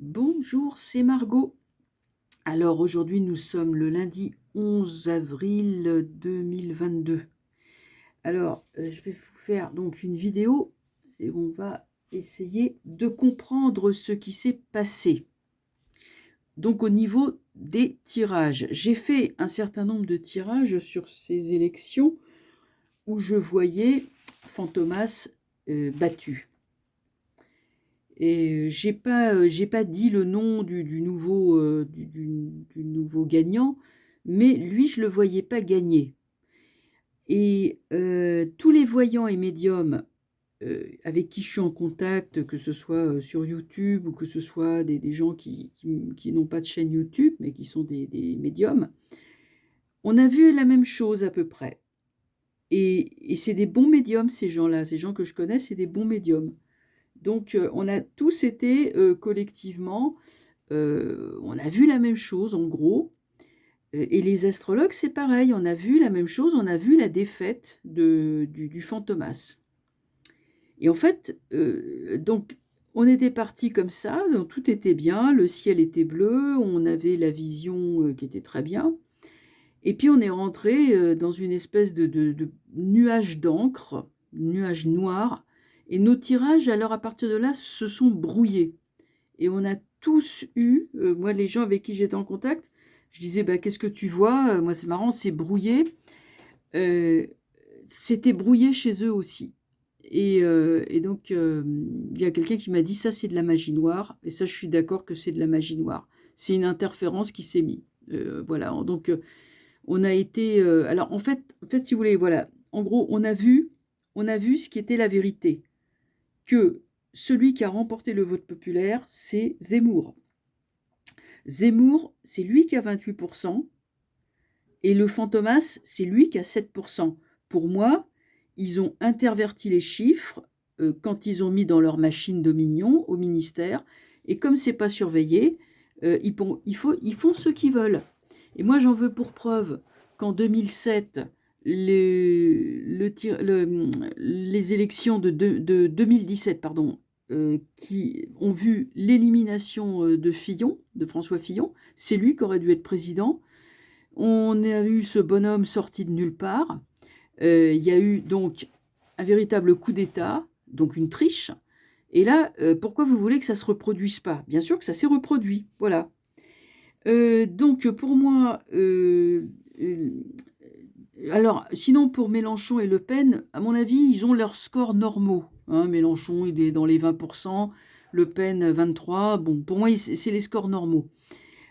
Bonjour, c'est Margot. Alors aujourd'hui, nous sommes le lundi 11 avril 2022. Alors, je vais vous faire donc une vidéo et on va essayer de comprendre ce qui s'est passé. Donc au niveau des tirages, j'ai fait un certain nombre de tirages sur ces élections où je voyais Fantomas battu. Et j'ai pas dit le nom du nouveau, du nouveau gagnant, mais lui, je le voyais pas gagner. Et tous les voyants et médiums, avec qui je suis en contact, que ce soit, sur YouTube ou que ce soit des gens qui n'ont pas de chaîne YouTube, mais qui sont des médiums, on a vu la même chose à peu près. Et c'est des bons médiums, ces gens-là. Ces gens que je connais, c'est des bons médiums. Donc, on a tous été, collectivement, on a vu la même chose en gros, et les astrologues, c'est pareil, on a vu la même chose, on a vu la défaite du Fantomas. Et en fait, donc on était partis comme ça, donc tout était bien, le ciel était bleu, on avait la vision, qui était très bien. Et puis on est rentré dans une espèce de nuage d'encre, nuage noir, et nos tirages, alors à partir de là, se sont brouillés. Et on a tous eu, moi les gens avec qui j'étais en contact, je disais: «Bah, qu'est-ce que tu vois?» Moi c'est marrant, c'est brouillé. Heu, C'était brouillé chez eux aussi. Et donc il y a quelqu'un qui m'a dit: «Ça, c'est de la magie noire», et ça, je suis d'accord que c'est de la magie noire. C'est une interférence qui s'est mise. Voilà, donc on a été, alors en fait, si vous voulez, voilà, en gros, on a vu ce qui était la vérité, que celui qui a remporté le vote populaire, c'est Zemmour. Zemmour, c'est lui qui a 28%, et le Fantomas, c'est lui qui a 7%. Pour moi, ils ont interverti les chiffres quand ils ont mis dans leur machine Dominion au ministère, et comme c'est pas surveillé, ils font ce qu'ils veulent. Et moi, j'en veux pour preuve qu'en 2007, les élections de 2017, pardon, qui ont vu l'élimination de Fillon, de François Fillon, c'est lui qui aurait dû être président. On a eu ce bonhomme sorti de nulle part. Il y a eu donc un véritable coup d'État, donc une triche. Et là, pourquoi vous voulez que ça ne se reproduise pas? Bien sûr que ça s'est reproduit, voilà. Donc pour moi, alors sinon pour Mélenchon et Le Pen, à mon avis, ils ont leurs scores normaux, hein. Mélenchon, il est dans les 20%, Le Pen 23. Bon, pour moi, c'est les scores normaux.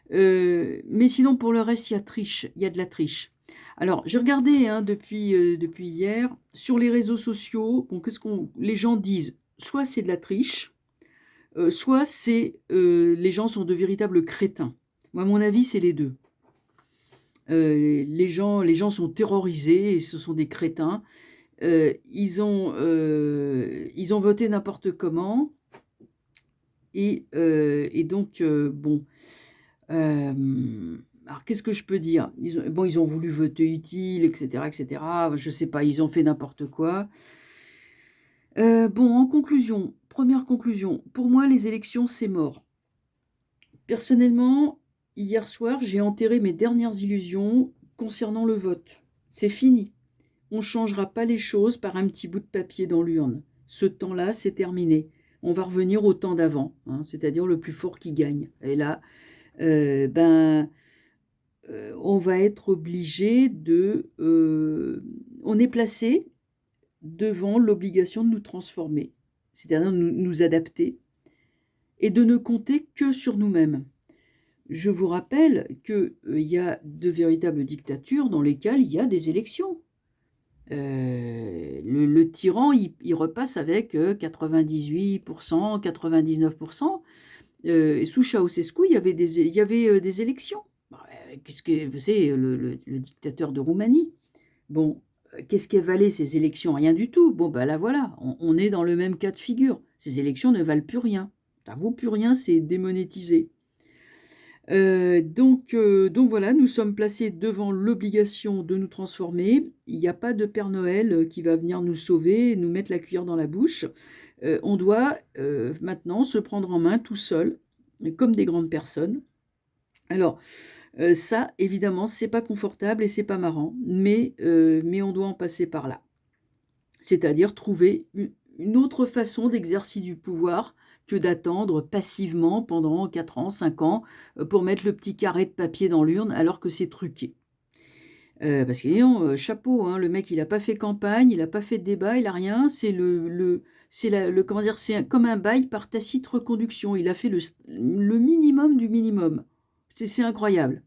Mais sinon, pour le reste, il y a de la triche. Alors, j'ai regardé, hein, depuis hier, sur les réseaux sociaux, bon, qu'est-ce qu'on les gens disent? Soit c'est de la triche, soit c'est, les gens sont de véritables crétins. Moi, à mon avis, c'est les 2. Les gens sont terrorisés et ce sont des crétins. Ils ont voté n'importe comment, et donc bon, alors qu'est-ce que je peux dire? Ils ont voulu voter utile, et cetera, et cetera. Je sais pas, ils ont fait n'importe quoi. Bon, en conclusion, première conclusion, pour moi, les élections, c'est mort. Personnellement, hier soir, j'ai enterré mes dernières illusions concernant le vote. C'est fini. On ne changera pas les choses par un petit bout de papier dans l'urne. Ce temps-là, c'est terminé. On va revenir au temps d'avant, hein, c'est-à-dire le plus fort qui gagne. Et là, ben, on va être obligé on est placé devant l'obligation de nous transformer, c'est-à-dire nous adapter et de ne compter que sur nous-mêmes. Je vous rappelle qu'il y a de véritables dictatures dans lesquelles il y a des élections. Le tyran, il repasse avec 98%, 99%. Et sous Ceausescu, il y avait des élections. Bah, qu'est-ce que vous savez, le dictateur de Roumanie? Bon, qu'est-ce qui valait ces élections? Rien du tout. Bon, bah là voilà, on est dans le même cas de figure. Ces élections ne valent plus rien. Ça vaut plus rien, c'est démonétisé. Donc voilà, nous sommes placés devant l'obligation de nous transformer. Il n'y a pas de Père Noël qui va venir nous sauver, nous mettre la cuillère dans la bouche. On doit maintenant se prendre en main tout seul, comme des grandes personnes. Alors, ça, évidemment, c'est pas confortable et c'est pas marrant, mais on doit en passer par là. C'est-à-dire trouver une autre façon d'exercer du pouvoir que d'attendre passivement pendant 4 ans, 5 ans, pour mettre le petit carré de papier dans l'urne alors que c'est truqué. Parce que dis donc, chapeau, hein, le mec il a pas fait campagne, il a pas fait de débat, il a rien, c'est c'est le comment dire? C'est comme un bail par tacite reconduction. Il a fait le minimum du minimum. C'est incroyable.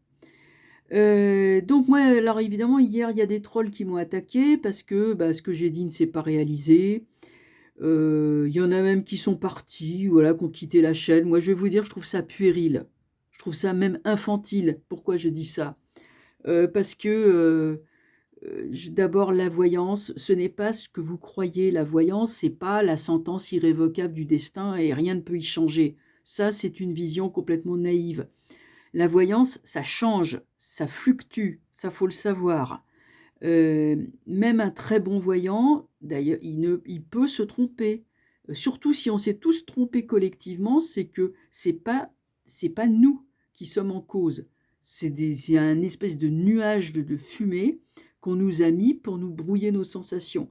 Donc moi, alors évidemment hier, il y a des trolls qui m'ont attaqué parce que, bah, ce que j'ai dit ne s'est pas réalisé. Il y en a même qui sont partis, voilà, qui ont quitté la chaîne. Moi, je vais vous dire, je trouve ça puéril. Je trouve ça même infantile. Pourquoi je dis ça? Parce que, d'abord la voyance, ce n'est pas ce que vous croyez. La voyance, c'est pas la sentence irrévocable du destin et rien ne peut y changer. Ça, c'est une vision complètement naïve. La voyance, ça change, ça fluctue, ça faut le savoir. Même un très bon voyant, d'ailleurs, il peut se tromper. Surtout si on s'est tous trompés collectivement, c'est que c'est pas nous qui sommes en cause. C'est un espèce de nuage de fumée qu'on nous a mis pour nous brouiller nos sensations.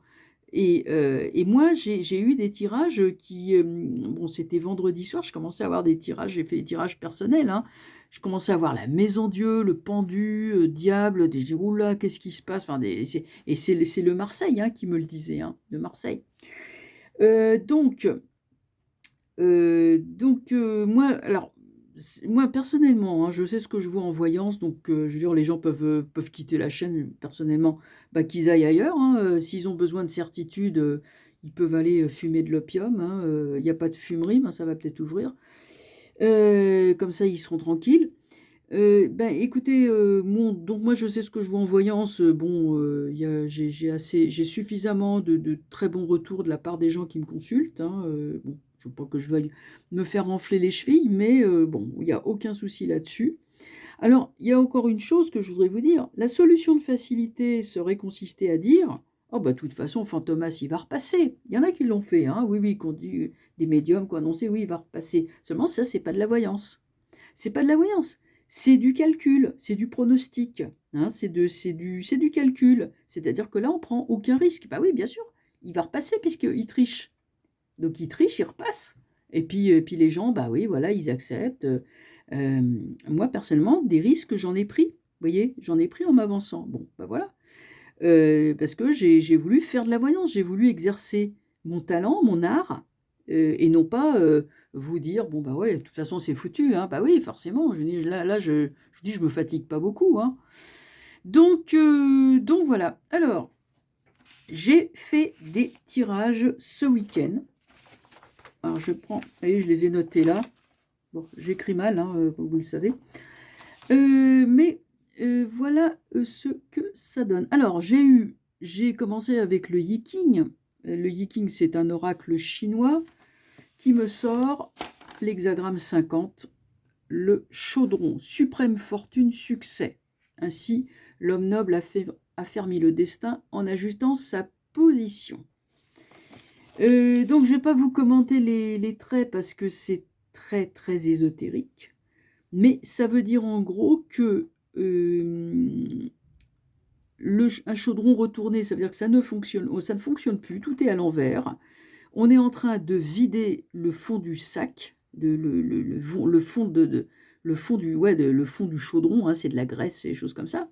Et moi, j'ai eu des tirages qui, bon, c'était vendredi soir, je commençais à avoir des tirages, j'ai fait des tirages personnels, hein. Je commençais à voir la maison Dieu, le pendu, diable, des j'ai dit: là, qu'est-ce qui se passe? Enfin, c'est le Marseille, hein, qui me le disait, hein, de Marseille. Donc, moi, alors, moi personnellement, hein, je sais ce que je vois en voyance, donc je veux dire, les gens peuvent quitter la chaîne. Personnellement, bah, qu'ils aillent ailleurs, hein, s'ils ont besoin de certitude, ils peuvent aller fumer de l'opium, hein, il n'y a pas de fumerie, ben, ça va peut-être ouvrir. Comme ça, ils seront tranquilles. Ben, écoutez, donc moi, je sais ce que je vois en voyance. Bon, j'ai suffisamment de très bons retours de la part des gens qui me consultent, hein. Bon, je veux pas que je veuille me faire enfler les chevilles, mais bon, il y a aucun souci là-dessus. Alors, il y a encore une chose que je voudrais vous dire. La solution de facilité serait consisté à dire: «Oh bah, de toute façon, Fantomas, il va repasser». Il y en a qui l'ont fait, hein, oui, oui, qui ont dit, des médiums qui ont annoncé: «Oui, il va repasser». Seulement ça, c'est pas de la voyance. C'est pas de la voyance, c'est du calcul, c'est du pronostic, hein, c'est du calcul. C'est-à-dire que là, on prend aucun risque. Bah oui, bien sûr, il va repasser puisqu'il triche. Donc il triche, il repasse. Et puis les gens, bah oui, voilà, ils acceptent. Moi, personnellement, des risques, j'en ai pris. Vous voyez, j'en ai pris en m'avançant. Bon, bah voilà. Parce que j'ai voulu faire de la voyance, j'ai voulu exercer mon talent, mon art, et non pas, vous dire: «Bon, bah, ouais, de toute façon, c'est foutu, hein». Bah oui, forcément, je dis là, je dis: «Je me fatigue pas beaucoup, hein». Donc voilà. Alors, j'ai fait des tirages ce week-end. Alors je prends, vous voyez, je les ai notés là. Bon, j'écris mal, hein, vous le savez. Mais voilà, ce que ça donne. Alors j'ai commencé avec le Yiking. Le Yiking, c'est un oracle chinois qui me sort l'hexagramme 50, le chaudron, suprême fortune, succès. Ainsi, l'homme noble affermit le destin en ajustant sa position. Donc je ne vais pas vous commenter les traits parce que c'est très très ésotérique. Mais ça veut dire en gros que un chaudron retourné, ça veut dire que ça ne fonctionne plus, tout est à l'envers. On est en train de vider le fond du sac, le fond le fond du chaudron, hein, c'est de la graisse et des choses comme ça.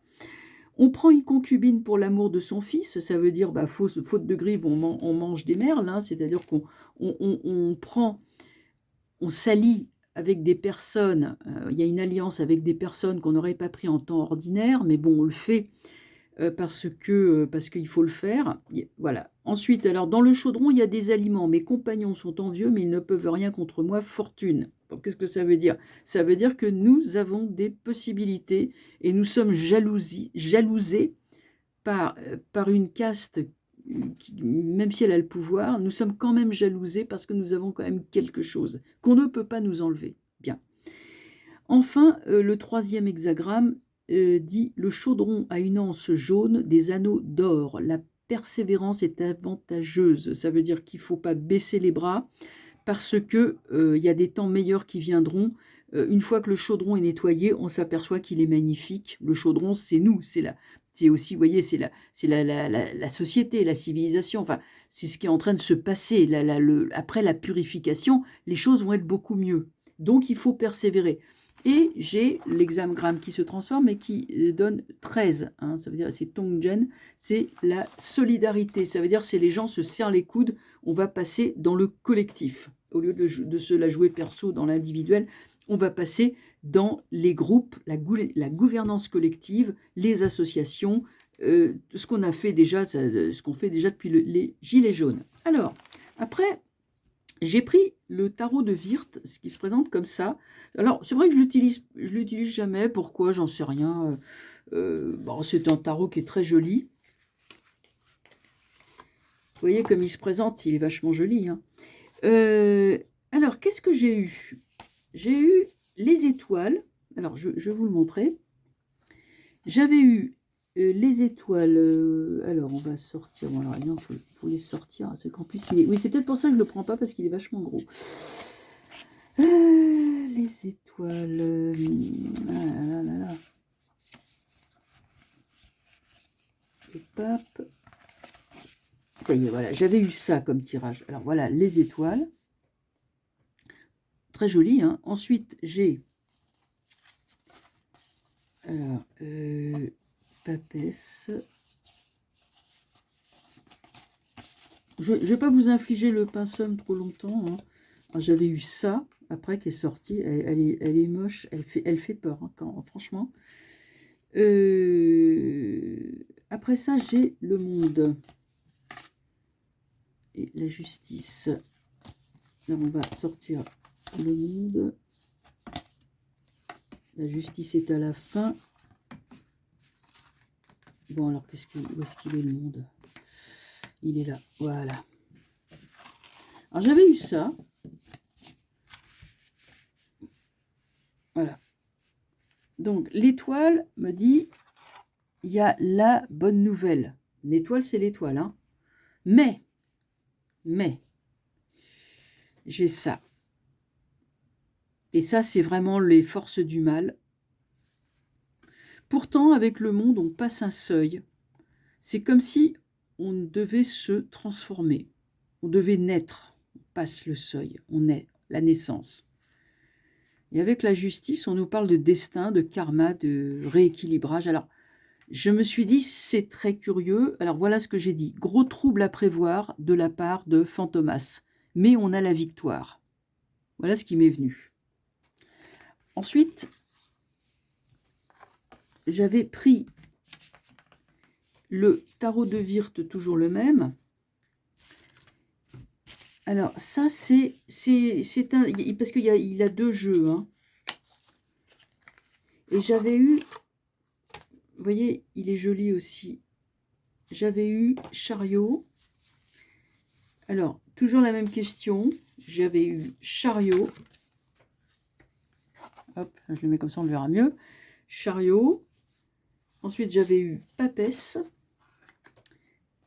On prend une concubine pour l'amour de son fils, ça veut dire, bah, faute de grive, on mange des merles, hein, c'est-à-dire on s'allie avec des personnes, il y a une alliance avec des personnes qu'on n'aurait pas pris en temps ordinaire, mais bon, on le fait parce qu'il faut le faire. Voilà. Ensuite, alors dans le chaudron, il y a des aliments. Mes compagnons sont envieux, mais ils ne peuvent rien contre moi. Fortune. Donc, qu'est-ce que ça veut dire? Ça veut dire que nous avons des possibilités et nous sommes jalousés par une caste qui, même si elle a le pouvoir, nous sommes quand même jalousés parce que nous avons quand même quelque chose qu'on ne peut pas nous enlever. Bien. Enfin, le troisième hexagramme dit: le chaudron a une anse jaune, des anneaux d'or. La persévérance est avantageuse. Ça veut dire qu'il ne faut pas baisser les bras parce que, il y a des temps meilleurs qui viendront. Une fois que le chaudron est nettoyé, on s'aperçoit qu'il est magnifique. Le chaudron, c'est nous, c'est aussi, vous voyez, c'est la société, la civilisation, enfin, c'est ce qui est en train de se passer. Après la purification, les choses vont être beaucoup mieux. Donc il faut persévérer. Et j'ai l'hexagramme qui se transforme et qui donne 13. Hein, ça veut dire, c'est Tongjen, c'est la solidarité. Ça veut dire, c'est les gens se serrent les coudes, on va passer dans le collectif. Au lieu de se la jouer perso dans l'individuel, on va passer dans les groupes, la gouvernance collective, les associations, ce qu'on a fait déjà, ce qu'on fait déjà depuis les Gilets jaunes. Alors, après, j'ai pris le tarot de Wirth, ce qui se présente comme ça. Alors, c'est vrai que je l'utilise jamais. Pourquoi? J'en sais rien. Bon, c'est un tarot qui est très joli. Vous voyez comme il se présente, il est vachement joli. Hein. Alors, qu'est-ce que j'ai eu? J'ai eu les étoiles. Alors, je vais vous le montrer. J'avais eu les étoiles. Alors, on va sortir. Bon, alors, il faut les sortir. C'est qu'en plus, oui, c'est peut-être pour ça que je ne le prends pas, parce qu'il est vachement gros. Les étoiles. Ah là là là. Le pape. Ça y est, voilà. J'avais eu ça comme tirage. Alors, voilà, les étoiles. Très joli, hein. Ensuite, j'ai... Alors, papesse. Je ne vais pas vous infliger le pinceau trop longtemps. Hein. J'avais eu ça, après, qui est sorti. Elle est moche. Elle fait peur, hein, franchement. Après ça, j'ai le monde. Et la justice. Là, on va sortir le monde. La justice est à la fin. Bon, alors, où est-ce qu'il est, le monde? Il est là, voilà. Alors, j'avais eu ça. Voilà. Donc, l'étoile me dit, il y a la bonne nouvelle. L'étoile, c'est l'étoile, hein. Mais, j'ai ça. Et ça, c'est vraiment les forces du mal. Pourtant, avec le monde, on passe un seuil. C'est comme si on devait se transformer. On devait naître. On passe le seuil. On est la naissance. Et avec la justice, on nous parle de destin, de karma, de rééquilibrage. Alors, je me suis dit, c'est très curieux. Alors, voilà ce que j'ai dit. Gros trouble à prévoir de la part de Fantomas. Mais on a la victoire. Voilà ce qui m'est venu. Ensuite, j'avais pris le tarot de Wirth, toujours le même. Alors, ça, c'est un... Parce qu'il a deux jeux. Hein. Et j'avais eu... Vous voyez, il est joli aussi. J'avais eu Chariot. Alors, toujours la même question. J'avais eu Chariot. Hop, je le mets comme ça, on le verra mieux. Chariot. Ensuite, j'avais eu Papesse.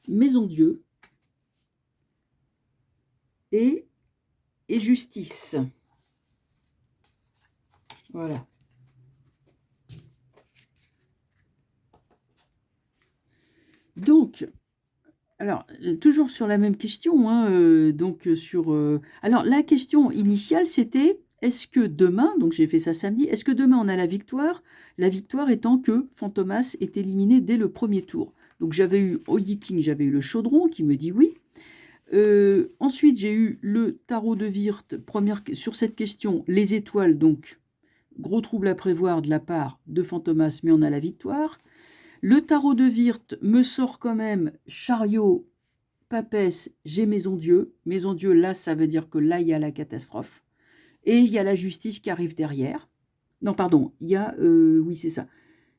Maison Dieu. Et Justice. Voilà. Donc, alors, toujours sur la même question, hein, alors, la question initiale, c'était, est-ce que demain, donc j'ai fait ça samedi, est-ce que demain on a la victoire? La victoire étant que Fantomas est éliminé dès le premier tour. Donc, j'avais eu Oyi King, j'avais eu le chaudron qui me dit oui. Ensuite, j'ai eu le tarot de Wirth, sur cette question, les étoiles, donc, gros trouble à prévoir de la part de Fantomas, mais on a la victoire. Le tarot de Wirth me sort quand même Chariot, Papesse, j'ai Maison Dieu. Maison Dieu, là, ça veut dire que là, il y a la catastrophe. Et il y a la justice qui arrive derrière. Non, pardon, il y a... oui, c'est ça.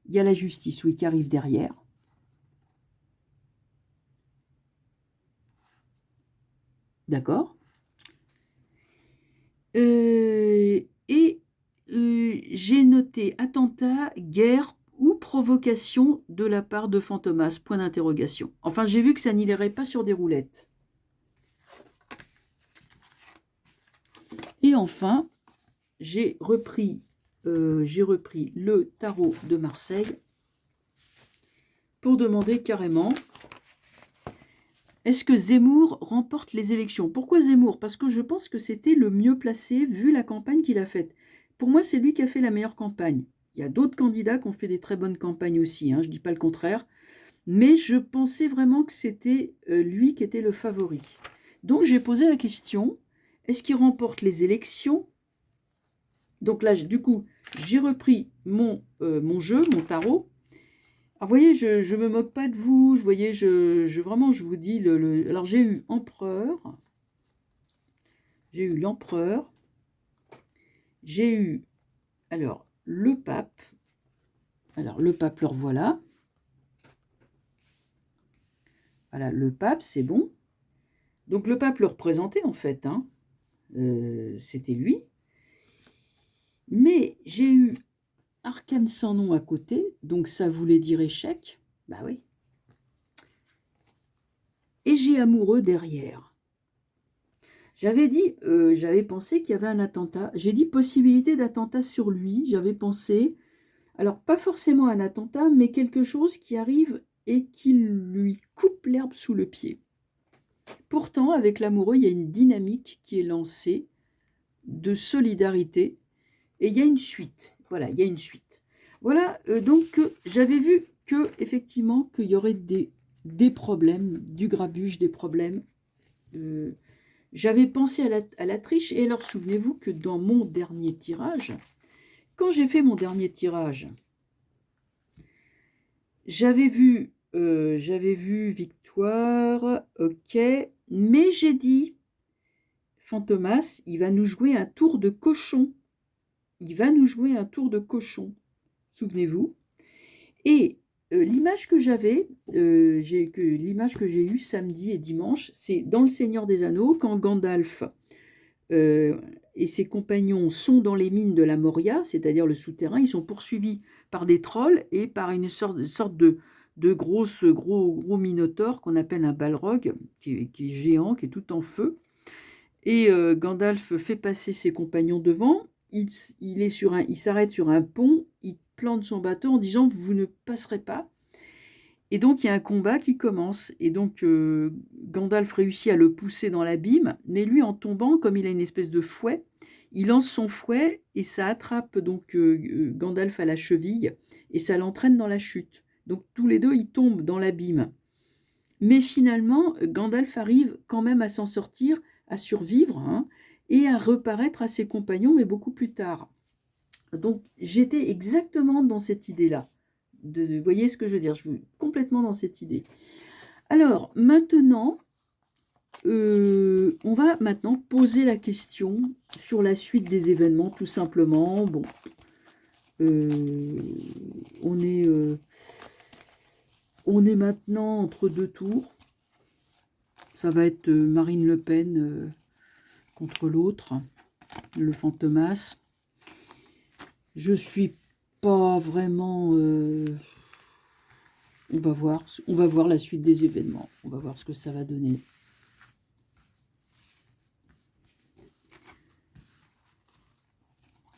Il y a la justice, oui, qui arrive derrière. D'accord. J'ai noté attentat, guerre ou provocation de la part de Fantomas, point d'interrogation. Enfin, j'ai vu que ça n'irait pas sur des roulettes. Et enfin, j'ai repris le tarot de Marseille pour demander carrément, est-ce que Zemmour remporte les élections? Pourquoi Zemmour? Parce que je pense que c'était le mieux placé vu la campagne qu'il a faite. Pour moi, c'est lui qui a fait la meilleure campagne. Il y a d'autres candidats qui ont fait des très bonnes campagnes aussi, hein, je ne dis pas le contraire. Mais je pensais vraiment que c'était lui qui était le favori. Donc j'ai posé la question, est-ce qu'il remporte les élections? Donc là, du coup, j'ai repris mon jeu, mon tarot. Alors, vous voyez, je ne me moque pas de vous. Vous voyez, vraiment, je vous dis, alors j'ai eu empereur, j'ai eu l'empereur, j'ai eu, alors, le pape. Alors, le pape, le revoilà. Voilà, le pape, c'est bon. Donc, le pape le représentait, en fait, hein. C'était lui. Mais j'ai eu arcane sans nom à côté, donc ça voulait dire échec. Bah oui. Et j'ai amoureux derrière. J'avais dit, j'avais pensé qu'il y avait un attentat. J'ai dit possibilité d'attentat sur lui. J'avais pensé, alors pas forcément un attentat, mais quelque chose qui arrive et qui lui coupe l'herbe sous le pied. Pourtant, avec l'amoureux, il y a une dynamique qui est lancée de solidarité et il y a une suite. Voilà, il y a une suite. Voilà, donc j'avais vu que effectivement qu'il y aurait des problèmes, du grabuge, des problèmes. J'avais pensé à la triche, et alors souvenez-vous que dans mon dernier tirage, quand j'ai fait mon dernier tirage, j'avais vu victoire, ok, mais j'ai dit, Fantomas, il va nous jouer un tour de cochon. Il va nous jouer un tour de cochon, souvenez-vous. Et l'image que j'avais, l'image que j'ai eue samedi et dimanche, c'est dans Le Seigneur des Anneaux, quand Gandalf et ses compagnons sont dans les mines de la Moria, c'est-à-dire le souterrain, ils sont poursuivis par des trolls et par une sorte de gros minotaure qu'on appelle un balrog, qui est géant, qui est tout en feu. Et Gandalf fait passer ses compagnons devant, il s'arrête sur un pont, il plante son bateau en disant « vous ne passerez pas ». Et donc il y a un combat qui commence, et donc Gandalf réussit à le pousser dans l'abîme, mais lui en tombant, comme il a une espèce de fouet, il lance son fouet et ça attrape donc Gandalf à la cheville et ça l'entraîne dans la chute. Donc tous les deux ils tombent dans l'abîme. Mais finalement Gandalf arrive quand même à s'en sortir, à survivre, hein, et à reparaître à ses compagnons, mais beaucoup plus tard. Donc j'étais exactement dans cette idée-là. Vous voyez ce que je veux dire? Je suis complètement dans cette idée. Alors, maintenant, on va maintenant poser la question sur la suite des événements, tout simplement. Bon, on est maintenant entre deux tours. Ça va être Marine Le Pen contre l'autre, le Fantomas. Je suis pas vraiment... on va voir la suite des événements. On va voir ce que ça va donner.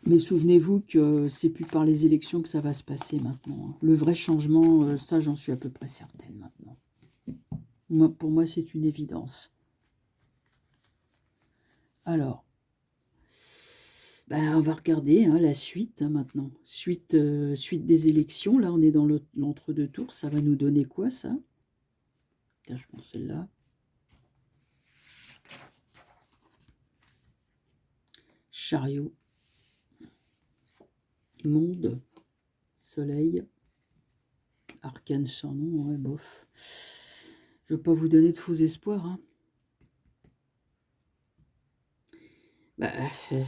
Mais souvenez-vous que c'est plus par les élections que ça va se passer maintenant. Le vrai changement, ça j'en suis à peu près certaine maintenant. Pour moi, c'est une évidence. Alors, on va regarder la suite maintenant. Suite des élections. Là, on est dans l'entre-deux tours. Ça va nous donner quoi, ça? Tiens, je prends celle-là. Chariot. Monde. Soleil. Arcane sans nom. Ouais, bof. Je ne veux pas vous donner de faux espoirs. Hein.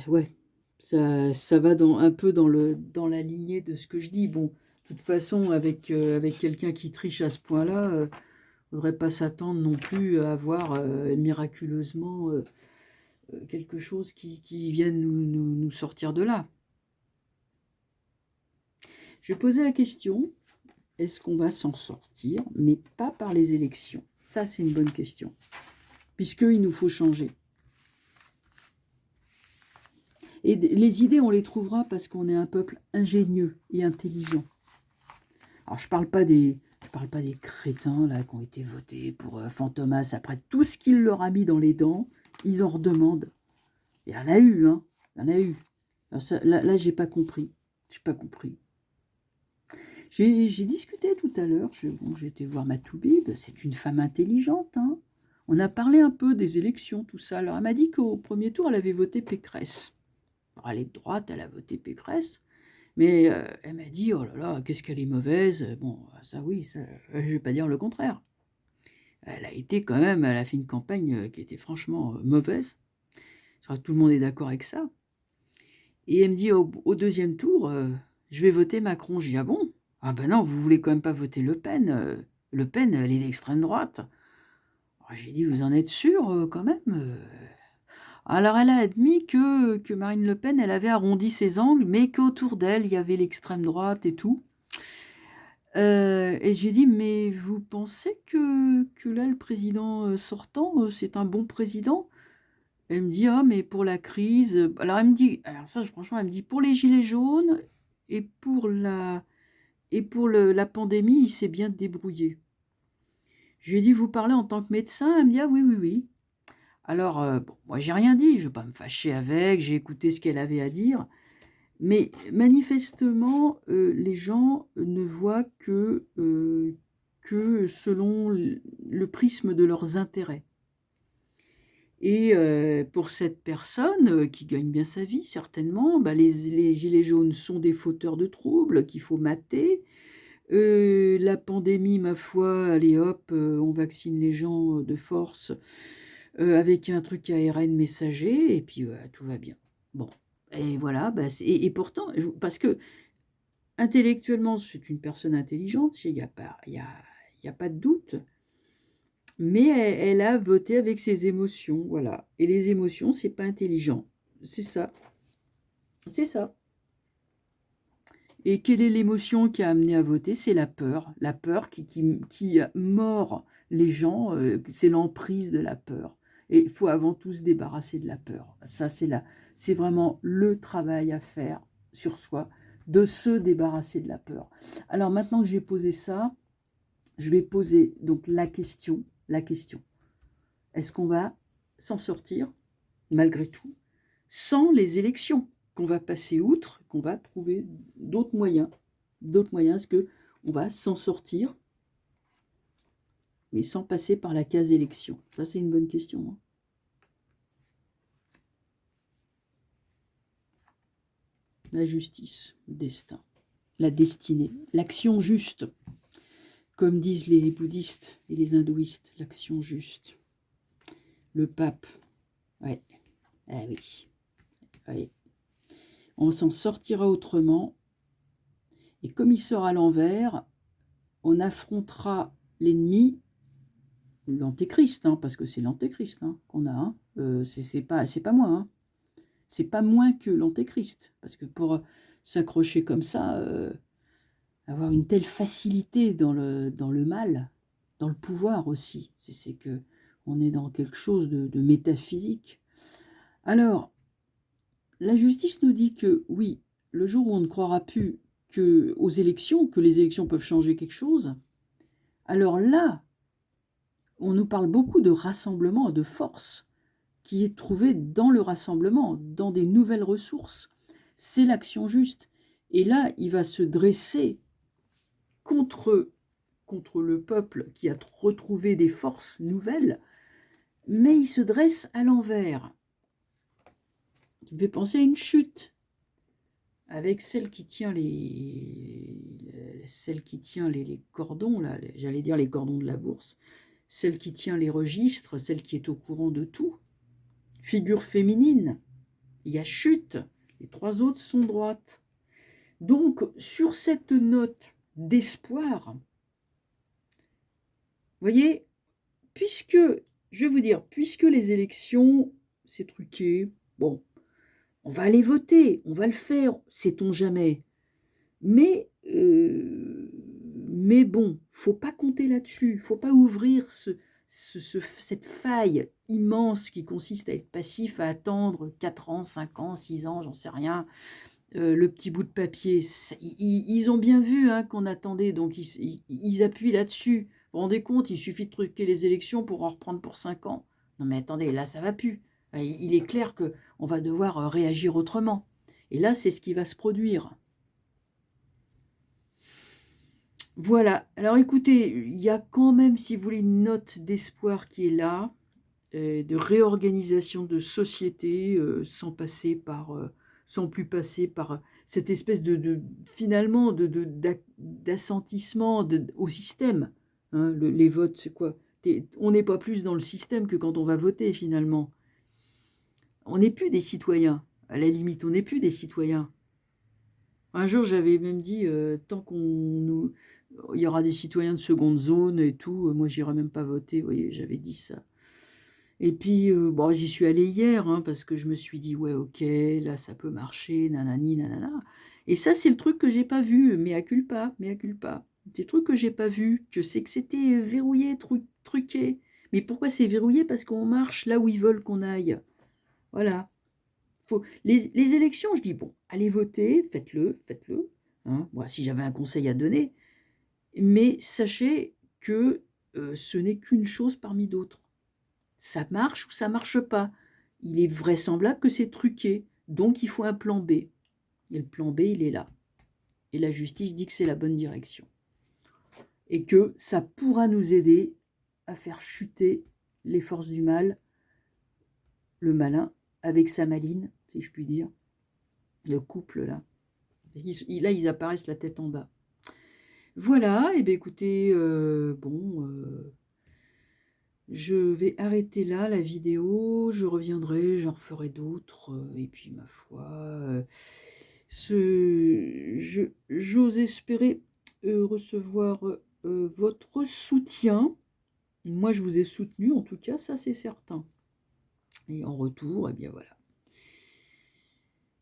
Ouais. Ça va un peu dans la lignée de ce que je dis. Bon, de toute façon, avec quelqu'un qui triche à ce point-là, il ne faudrait pas s'attendre non plus à avoir miraculeusement quelque chose qui vienne nous sortir de là. Je vais poser la question, est-ce qu'on va s'en sortir, mais pas par les élections? Ça, c'est une bonne question, puisqu'il nous faut changer. Et les idées, on les trouvera parce qu'on est un peuple ingénieux et intelligent. Alors, je parle pas des crétins là qui ont été votés pour Fantomas. Après tout ce qu'il leur a mis dans les dents, ils en redemandent. Il y en a eu, hein. Il y en a eu. Alors ça, là, j'ai pas compris. J'ai pas compris. J'ai discuté tout à l'heure. J'ai été voir ma Toubib. C'est une femme intelligente, hein. On a parlé un peu des élections, tout ça. Alors, elle m'a dit qu'au premier tour, elle avait voté Pécresse. Alors, elle est de droite, elle a voté Pécresse. Mais elle m'a dit, oh là là, qu'est-ce qu'elle est mauvaise. Bon, ça oui, ça, je ne vais pas dire le contraire. Elle a fait une campagne qui était franchement mauvaise. Je crois que tout le monde est d'accord avec ça. Et elle me dit, au deuxième tour, je vais voter Macron. Je dis, ah bon? Ah ben non, vous voulez quand même pas voter Le Pen. Le Pen, elle est d'extrême droite. J'ai dit, vous en êtes sûr quand même? Alors elle a admis que Marine Le Pen, elle avait arrondi ses angles, mais qu'autour d'elle, il y avait l'extrême droite et tout. Et j'ai dit: «Mais vous pensez que là, le président, sortant, c'est un bon président?» Elle me dit: «Ah mais pour la crise», alors elle me dit, alors ça franchement, elle me dit: «Pour les gilets jaunes et pour la pandémie, il s'est bien débrouillé». Je lui ai dit: «Vous parlez en tant que médecin?» Elle me dit: «Ah oui, oui, oui». Alors, bon, moi j'ai rien dit, je ne vais pas me fâcher avec, j'ai écouté ce qu'elle avait à dire. Mais manifestement, les gens ne voient que selon le prisme de leurs intérêts. Et pour cette personne, qui gagne bien sa vie certainement, bah, les gilets jaunes sont des fauteurs de troubles qu'il faut mater. La pandémie, ma foi, allez hop, on vaccine les gens, de force, avec un truc ARN messager et puis, tout va bien. Bon, et voilà, bah, et pourtant parce que intellectuellement, c'est une personne intelligente, il y a pas de doute, mais elle a voté avec ses émotions, voilà, et les émotions, c'est pas intelligent. C'est ça, c'est ça. Et quelle est l'émotion qui a amené à voter? C'est la peur. La peur qui mord les gens, c'est l'emprise de la peur. Et il faut avant tout se débarrasser de la peur. Ça, c'est vraiment le travail à faire sur soi, de se débarrasser de la peur. Alors maintenant que j'ai posé ça, je vais poser donc la question. La question. Est-ce qu'on va s'en sortir, malgré tout, sans les élections? Qu'on va passer outre, qu'on va trouver d'autres moyens. D'autres moyens, est-ce qu'on va s'en sortir, mais sans passer par la case élection? Ça, c'est une bonne question, hein. La justice, le destin, la destinée, l'action juste, comme disent les bouddhistes et les hindouistes, l'action juste. Le pape, ouais, ah oui, oui. On s'en sortira autrement, et comme il sort à l'envers, on affrontera l'ennemi, l'antéchrist, hein, parce que c'est l'antéchrist, hein, qu'on a, hein. C'est pas moi, hein. C'est pas moins que l'antéchrist, parce que pour s'accrocher comme ça, avoir une telle facilité dans le mal, dans le pouvoir aussi, c'est que on est dans quelque chose de métaphysique. Alors, la justice nous dit que oui, le jour où on ne croira plus aux élections, que les élections peuvent changer quelque chose, alors là, on nous parle beaucoup de rassemblement, de force, qui est trouvée dans le rassemblement, dans des nouvelles ressources. C'est l'action juste. Et là, il va se dresser contre le peuple qui a retrouvé des forces nouvelles, mais il se dresse à l'envers. Il fait penser à une chute, avec celle qui tient les cordons, là, j'allais dire les cordons de la bourse, celle qui tient les registres, celle qui est au courant de tout. Figure féminine, il y a chute, les trois autres sont droites. Donc, sur cette note d'espoir, vous voyez, je vais vous dire, puisque les élections, c'est truqué, bon, on va aller voter, on va le faire, sait-on jamais. Mais bon, faut pas compter là-dessus, faut pas ouvrir cette faille immense qui consiste à être passif, à attendre 4 ans, 5 ans, 6 ans, j'en sais rien, le petit bout de papier, ils ont bien vu hein, qu'on attendait, donc ils appuient là-dessus. Vous vous rendez compte, il suffit de truquer les élections pour en reprendre pour 5 ans. Non mais attendez, là ça va plus. Il est clair qu'on va devoir réagir autrement. Et là, c'est ce qui va se produire. Voilà. Alors écoutez, il y a quand même, si vous voulez, une note d'espoir qui est là, de réorganisation de société, sans plus passer par cette espèce finalement d'assentissement au système. Hein. Les votes, c'est quoi? On n'est pas plus dans le système que quand on va voter finalement. On n'est plus des citoyens. À la limite, on n'est plus des citoyens. Un jour, j'avais même dit, tant il y aura des citoyens de seconde zone et tout, moi j'irai même pas voter, vous voyez, j'avais dit ça. Et puis, bon, j'y suis allée hier, hein, parce que je me suis dit: «Ouais, OK, là, ça peut marcher, nanani, nanana». Et ça, c'est le truc que j'ai pas vu, mea culpa, mea culpa. C'est le truc que j'ai pas vu, que c'était verrouillé, truqué. Mais pourquoi c'est verrouillé? Parce qu'on marche là où ils veulent qu'on aille. Voilà. Les élections, je dis: «Bon, allez voter, faites-le, faites-le», hein. Moi, si j'avais un conseil à donner, mais sachez que, ce n'est qu'une chose parmi d'autres. Ça marche ou ça marche pas. Il est vraisemblable que c'est truqué, donc il faut un plan B. Et le plan B, il est là. Et la justice dit que c'est la bonne direction. Et que ça pourra nous aider à faire chuter les forces du mal, le malin, avec sa maline, si je puis dire, le couple là. Là, ils apparaissent la tête en bas. Voilà, et bien écoutez, je vais arrêter là la vidéo, je reviendrai, j'en referai d'autres, et puis ma foi, j'ose espérer recevoir votre soutien. Moi, je vous ai soutenu, en tout cas, ça c'est certain. Et en retour, eh bien voilà.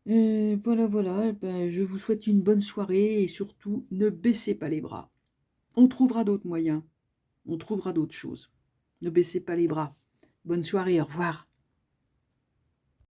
Voilà, ben, je vous souhaite une bonne soirée et surtout, ne baissez pas les bras. On trouvera d'autres moyens, on trouvera d'autres choses. Ne baissez pas les bras. Bonne soirée, au revoir.